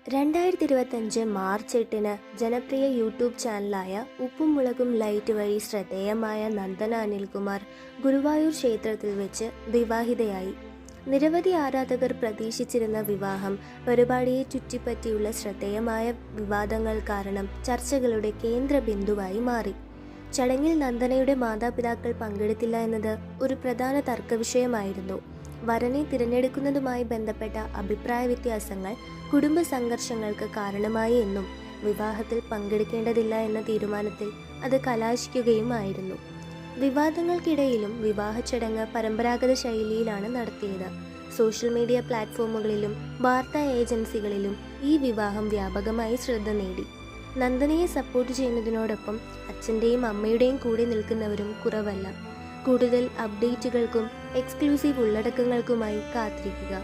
2025 March 8-ന് ജനപ്രിയ YouTube ചാനലായ ഉപ്പും മുളകും ലൈറ്റ് വഴി ശ്രദ്ധേയമായ നന്ദന അനിൽകുമാർ ഗുരുവായൂർ ക്ഷേത്രത്തിൽ വെച്ച് വിവാഹിതയായി. നിരവധി ആരാധകർ പ്രതീക്ഷിച്ചിരുന്ന വിവാഹം പരിപാടിയെ ചുറ്റിപ്പറ്റിയുള്ള ശ്രദ്ധേയമായ വിവാദങ്ങൾ കാരണം ചർച്ചകളുടെ കേന്ദ്ര ബിന്ദുവായി മാറി. ചടങ്ങിൽ നന്ദനയുടെ മാതാപിതാക്കൾ പങ്കെടുത്തില്ല എന്നത് ഒരു പ്രധാന തർക്കവിഷയമായിരുന്നു. വരനെ തിരഞ്ഞെടുക്കുന്നതുമായി ബന്ധപ്പെട്ട അഭിപ്രായ വ്യത്യാസങ്ങൾ കുടുംബ സംഘർഷങ്ങൾക്ക് കാരണമായി എന്നും വിവാഹത്തിൽ പങ്കെടുക്കേണ്ടതില്ല എന്ന തീരുമാനത്തിൽ അത് കലാശിക്കുകയുമായിരുന്നു. വിവാദങ്ങൾക്കിടയിലും വിവാഹ ചടങ്ങ് പരമ്പരാഗത ശൈലിയിലാണ് നടത്തിയത്. സോഷ്യൽ മീഡിയ പ്ലാറ്റ്ഫോമുകളിലും വാർത്താ ഏജൻസികളിലും ഈ വിവാഹം വ്യാപകമായി ശ്രദ്ധ നേടി. നന്ദനയെ സപ്പോർട്ട് ചെയ്യുന്നതിനോടൊപ്പം അച്ഛൻ്റെയും അമ്മയുടെയും കൂടെ നിൽക്കുന്നവരും കുറവല്ല. കൂടുതൽ അപ്ഡേറ്റുകൾക്കും എക്സ്ക്ലൂസീവ് ഉള്ളടക്കങ്ങൾക്കുമായി കാത്തിരിക്കുക.